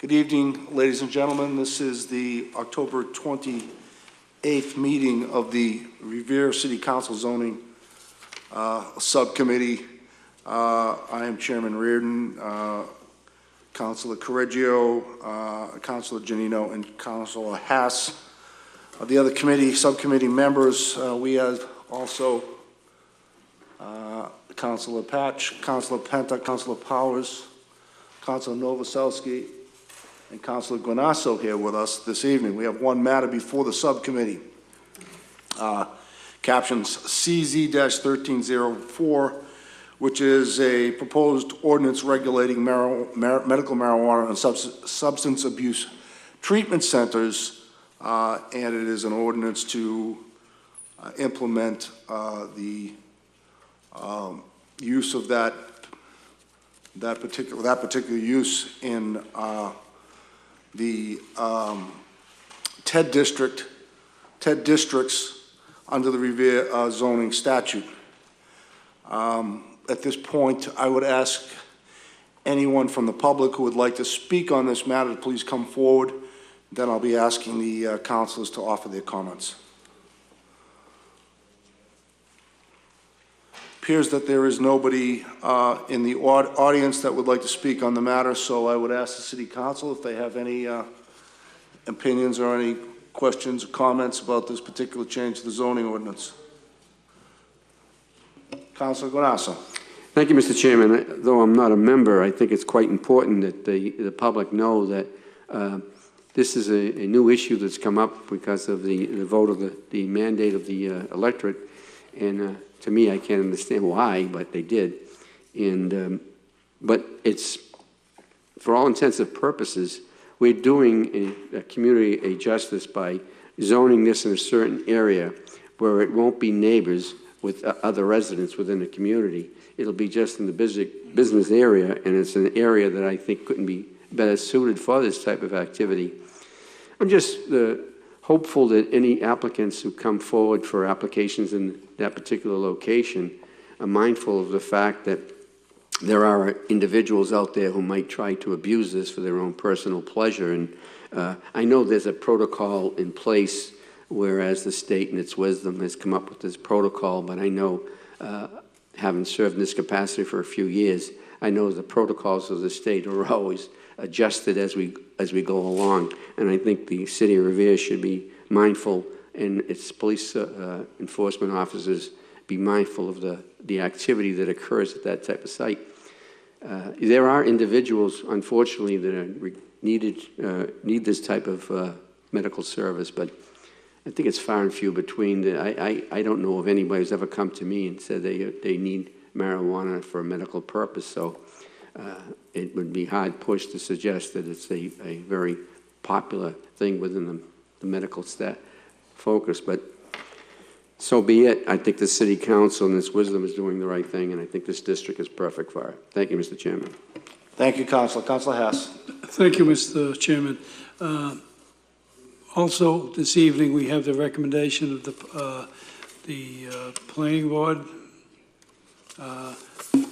Good evening, ladies and gentlemen. This is the October 28th meeting of the Revere City Council Zoning Subcommittee. I am Chairman Reardon, Councilor Correggio, Councilor Giannino, and Councilor Haas. The other subcommittee members, we have also Councilor Patch, Councilor Penta, Councilor Powers, Councilor Novoselsky, and Councilor Guanasso here with us this evening. We have one matter before the subcommittee. Captions CZ-1304, which is a proposed ordinance regulating medical marijuana and substance abuse treatment centers, and it is an ordinance to implement the use of that particular use in the TED districts under the Revere zoning statute. At this point, I would ask anyone from the public who would like to speak on this matter to please come forward. Then I'll be asking the councilors to offer their comments. Appears that there is nobody in the audience that would like to speak on the matter, so I would ask the City Council if they have any opinions or any questions or comments about this particular change to the zoning ordinance. Councilor Guanasso. Thank you, Mr. Chairman. Though I'm not a member, I think it's quite important that the public know that this is a new issue that's come up because of the vote of the mandate of the electorate, and to me, I can't understand why, but they did. And but it's, for all intents and purposes, we're doing a community a justice by zoning this in a certain area where it won't be neighbors with other residents within the community. It'll be just in the business area, and it's an area that I think couldn't be better suited for this type of activity. I'm just hopeful that any applicants who come forward for applications in that particular location are mindful of the fact that there are individuals out there who might try to abuse this for their own personal pleasure. And I know there's a protocol in place, whereas the state in its wisdom has come up with this protocol, but I know, having served in this capacity for a few years, I know the protocols of the state are always adjusted as we go along, and I think the City of Revere should be mindful, and its police enforcement officers be mindful of the activity that occurs at that type of site. There are individuals, unfortunately, that are need this type of medical service, but I think it's far and few between. I don't know of anybody who's ever come to me and said they need marijuana for a medical purpose, so it would be hard pushed to suggest that it's a very popular thing within the medical focus, but so be it. I think the City Council in its wisdom is doing the right thing, and I think this district is perfect for it. Thank you, Mr. Chairman. Thank you, Councilor. Councilor Haas. Thank you, Mr. Chairman. Also, this evening we have the recommendation of the Planning Board.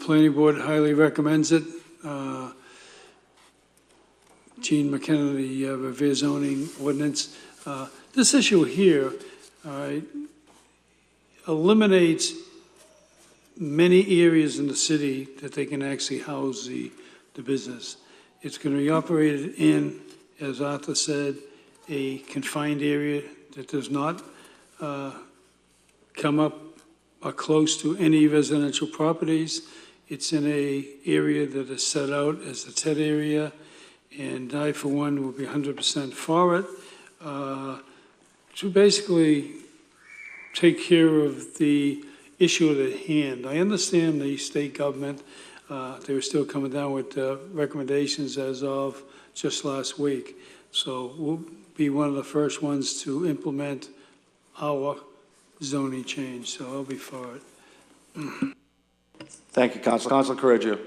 Planning Board highly recommends it. Gene McKenna, the Revere zoning ordinance. This issue here eliminates many areas in the city that they can actually house the business. It's going to be operated in, as Arthur said, a confined area that does not come up or close to any residential properties. It's in an area that is set out as the TED area, and I, for one, will be 100% for it. To basically take care of the issue at hand. I understand the state government, they were still coming down with recommendations as of just last week. So we'll be one of the first ones to implement our zoning change, so I'll be for it. Thank you, Councilor. Councilor Correggio.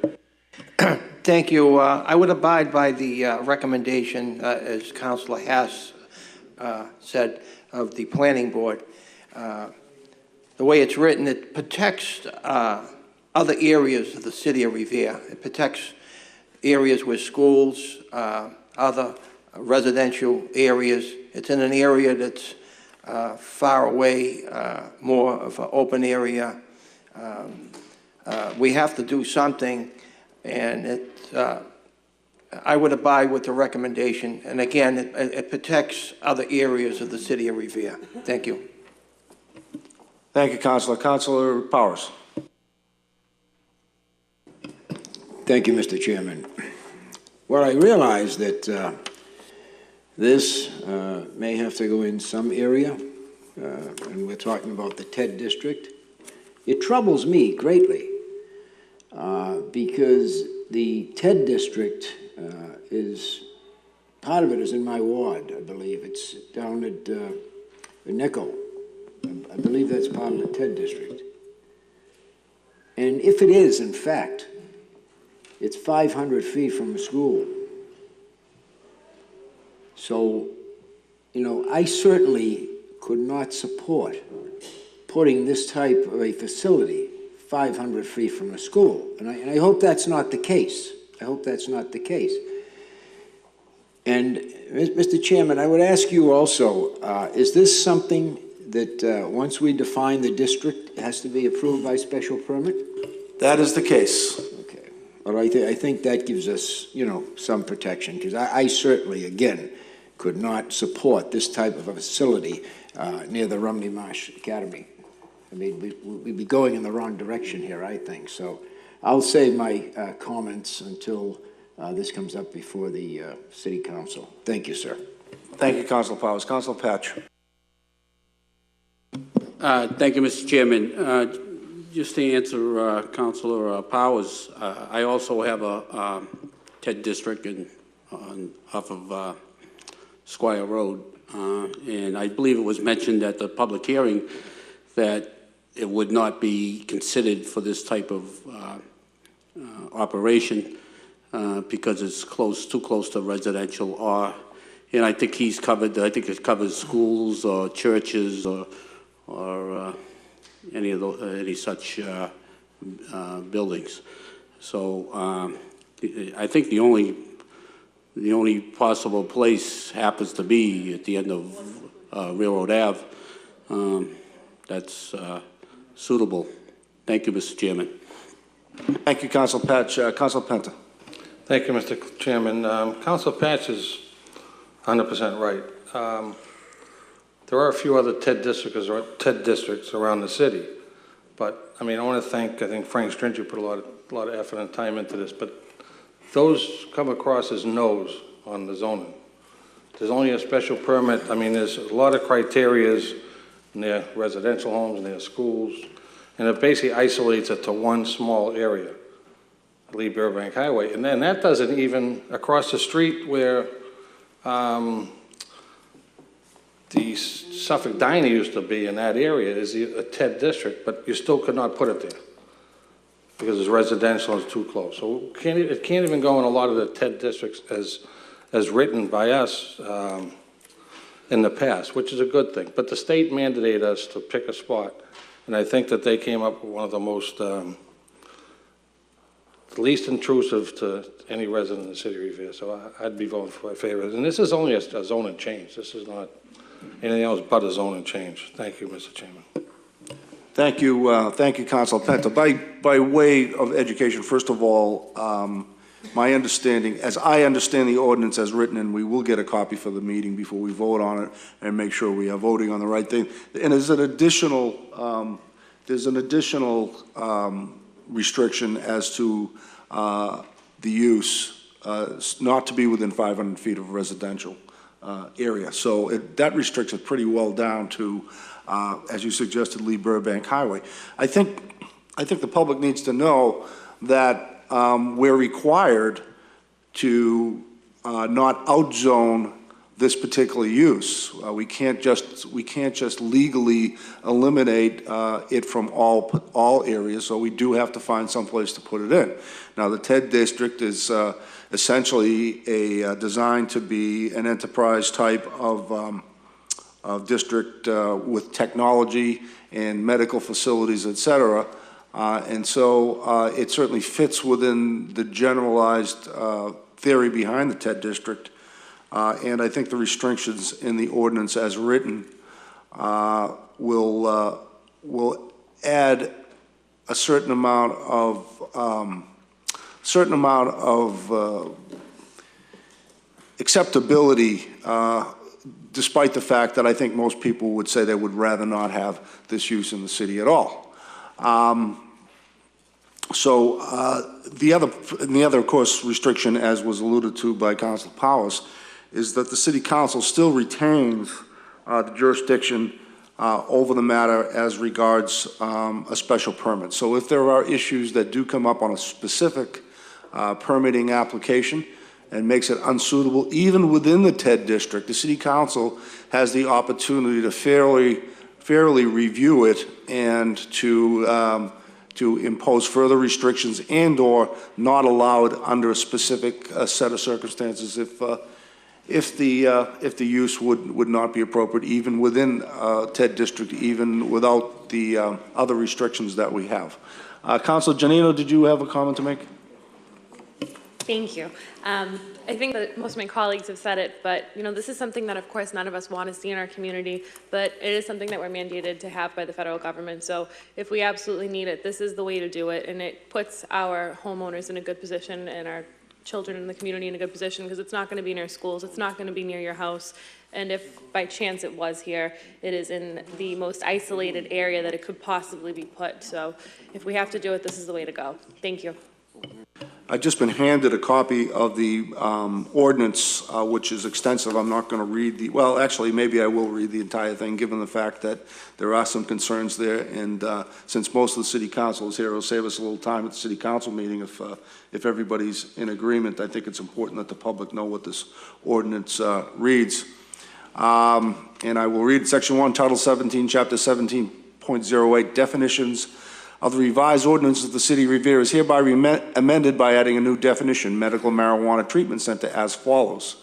Thank you. I would abide by the recommendation, as Councilor Haas said, of the Planning Board. The way it's written, it protects other areas of the city of Revere. It protects areas where schools, other residential areas. It's in an area that's far away, more of an open area. We have to do something, and I would abide with the recommendation. And again, it protects other areas of the city of Revere. Thank you. Thank you, Councilor. Councilor Powers. Thank you, Mr. Chairman. Well, I realize that this may have to go in some area, and we're talking about the TED district. It troubles me greatly because the TED district part of it is in my ward, I believe. It's down at Nickel. I believe that's part of the TED district. And if it is, in fact, it's 500 feet from a school. So, you know, I certainly could not support putting this type of a facility 500 feet from a school. And I hope that's not the case. I hope that's not the case. And, Mr. Chairman, I would ask you also, is this something that once we define the district, it has to be approved by special permit? That is the case. Okay. Well, I think that gives us, you know, some protection, because I certainly, again, could not support this type of a facility near the Rumney Marsh Academy. I mean, we'd be going in the wrong direction here, I think. So I'll save my comments until this comes up before the City Council. Thank you, sir. Thank you, Councilor Powers. Councilor Patch. Thank you, Mr. Chairman. Just to answer Councilor Powers, I also have a TED district off of Squire Road, and I believe it was mentioned at the public hearing that it would not be considered for this type of operation because it's too close to residential and I think he's covered, I think it covers schools or churches or any such buildings. So I think the only possible place happens to be at the end of Railroad Ave. That's suitable. Thank you, Mr. Chairman. Thank you, Councilor Patch. Councilor Penta. Thank you, Mr. Chairman. Councilor Patch is 100% right. There are a few other TED districts around the city, but I mean, I want to I think Frank Stringy put a lot of effort and time into this, but those come across as no's on the zoning. There's only a special permit. I mean, there's a lot of criterias near residential homes, near schools, and it basically isolates it to one small area, Lee Burbank Highway. And then that doesn't even, across the street where the Suffolk Diner used to be in that area is a TED district, but you still could not put it there because it's residential and it's too close. So it can't even go in a lot of the TED districts as written by us in the past, which is a good thing. But the state mandated us to pick a spot, and I think that they came up with one of the most least intrusive to any resident in the city of Revere. So I'd be voting for favor. And this is only a zoning change. This is not anything else but a zoning change. Thank you, Mr. Chairman. Thank you, Councilor Penta. By way of education, first of all, my understanding, as I understand the ordinance as written, and we will get a copy for the meeting before we vote on it and make sure we are voting on the right thing. And there's an additional restriction as to the use, not to be within 500 feet of a residential area. So that restricts it pretty well down to, as you suggested, Lee Burbank Highway. I think the public needs to know that we're required to not outzone this particular use. We can't just legally eliminate it from all areas. So we do have to find some place to put it in. Now, the TED district is essentially designed to be an enterprise type of district with technology and medical facilities, et cetera. And so it certainly fits within the generalized theory behind the TED district. And I think the restrictions in the ordinance as written will add a certain amount of acceptability, despite the fact that I think most people would say they would rather not have this use in the city at all. The other, of course, restriction, as was alluded to by Councilor Powers, is that the City Council still retains the jurisdiction over the matter as regards a special permit. So if there are issues that do come up on a specific permitting application and makes it unsuitable, even within the TED district, the City Council has the opportunity to fairly review it and to impose further restrictions and/or not allow it under a specific set of circumstances if the use would not be appropriate, even within TED district, even without the other restrictions that we have. Councilor Janino, did you have a comment to make? Thank you. I think that most of my colleagues have said it, but this is something that, of course, none of us want to see in our community, but it is something that we're mandated to have by the federal government. So if we absolutely need it, this is the way to do it, and it puts our homeowners in a good position and our children in the community in a good position, because it's not going to be near schools, it's not going to be near your house, and if by chance it was here, it is in the most isolated area that it could possibly be put. So if we have to do it, this is the way to go. Thank you. I've just been handed a copy of the ordinance, which is extensive. I'm not going to read the, well, actually, maybe I will read the entire thing, given the fact that there are some concerns there. And since most of the city council is here, it'll save us a little time at the city council meeting if everybody's in agreement. I think it's important that the public know what this ordinance reads. And I will read Section 1, Title 17, Chapter 17.08, Definitions of the revised ordinance of the City of Revere is hereby amended by adding a new definition, medical marijuana treatment center, as follows.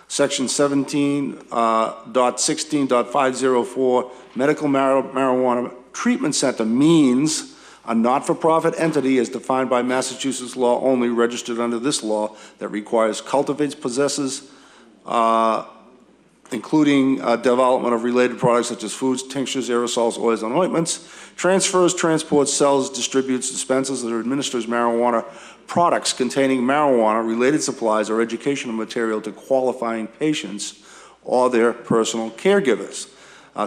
Section 17.16.504, medical marijuana treatment center means a not-for-profit entity as defined by Massachusetts law only, registered under this law, that requires, cultivates, possesses, including development of related products such as foods, tinctures, aerosols, oils, and ointments, transfers, transports, sells, distributes, dispenses, or administers marijuana products containing marijuana-related supplies or educational material to qualifying patients or their personal caregivers.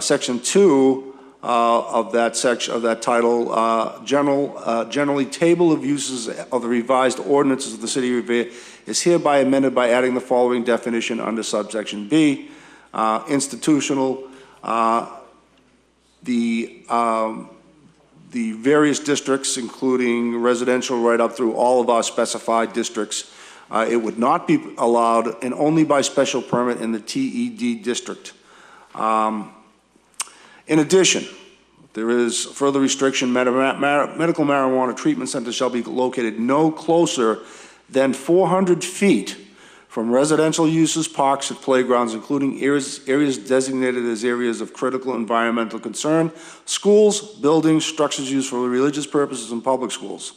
Section 2 of that section of that title, generally table of uses of the revised ordinances of the City of Revere is hereby amended by adding the following definition under subsection B. Institutional, the various districts, including residential right up through all of our specified districts, it would not be allowed and only by special permit in the TED district. In addition, there is further restriction, medical marijuana treatment centers shall be located no closer than 400 feet from residential uses, parks, and playgrounds, including areas designated as areas of critical environmental concern, schools, buildings, structures used for religious purposes, and public schools.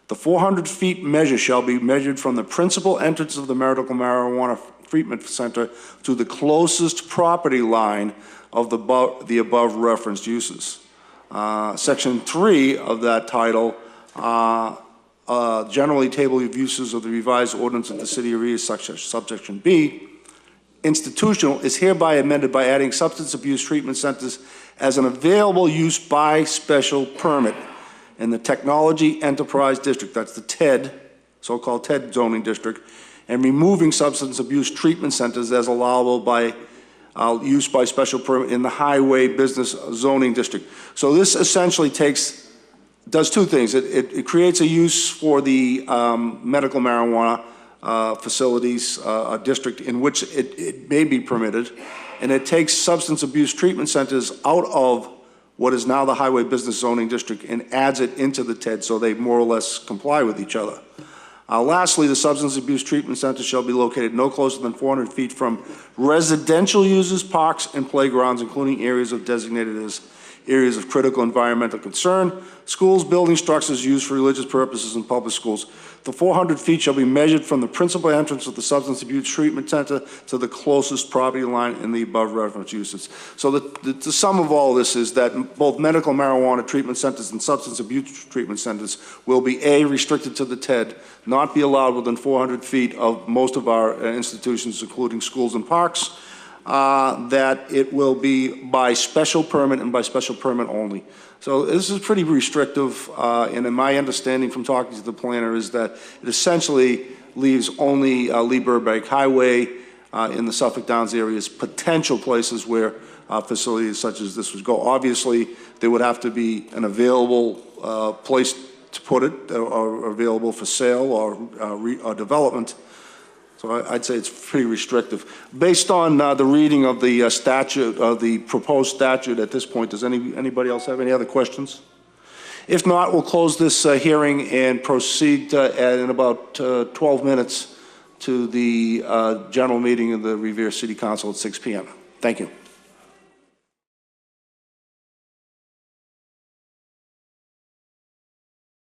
The 400 feet measure shall be measured from the principal entrance of the medical marijuana treatment center to the closest property line of the above referenced uses. Section 3 of that title, generally table of uses of the revised ordinance of the City of Revere, subsection B, institutional, is hereby amended by adding substance abuse treatment centers as an available use by special permit in the Technology Enterprise District, that's the TED, so-called TED zoning district, and removing substance abuse treatment centers as allowable by use by special permit in the Highway Business Zoning District. So this essentially does two things. It creates a use for the medical marijuana facilities, a district in which it may be permitted, and it takes substance abuse treatment centers out of what is now the Highway Business Zoning District and adds it into the TED so they more or less comply with each other. Lastly, the substance abuse treatment center shall be located no closer than 400 feet from residential uses, parks, and playgrounds, including areas designated as areas of critical environmental concern, schools, building structures used for religious purposes in public schools. The 400 feet shall be measured from the principal entrance of the Substance Abuse Treatment Center to the closest property line in the above referenced uses. So the sum of all this is that both medical marijuana treatment centers and substance abuse treatment centers will be A, restricted to the TED, not be allowed within 400 feet of most of our institutions, including schools and parks, that it will be by special permit and by special permit only. So this is pretty restrictive, and in my understanding from talking to the planner is that it essentially leaves only Lee Burbank Highway in the Suffolk Downs area as potential places where facilities such as this would go. Obviously, there would have to be an available place to put it, or available for sale or development. So I'd say it's pretty restrictive. Based on the reading of the statute, of the proposed statute at this point, does anybody else have any other questions? If not, we'll close this hearing and proceed in about 12 minutes to the general meeting of the Revere City Council at 6 p.m. Thank you.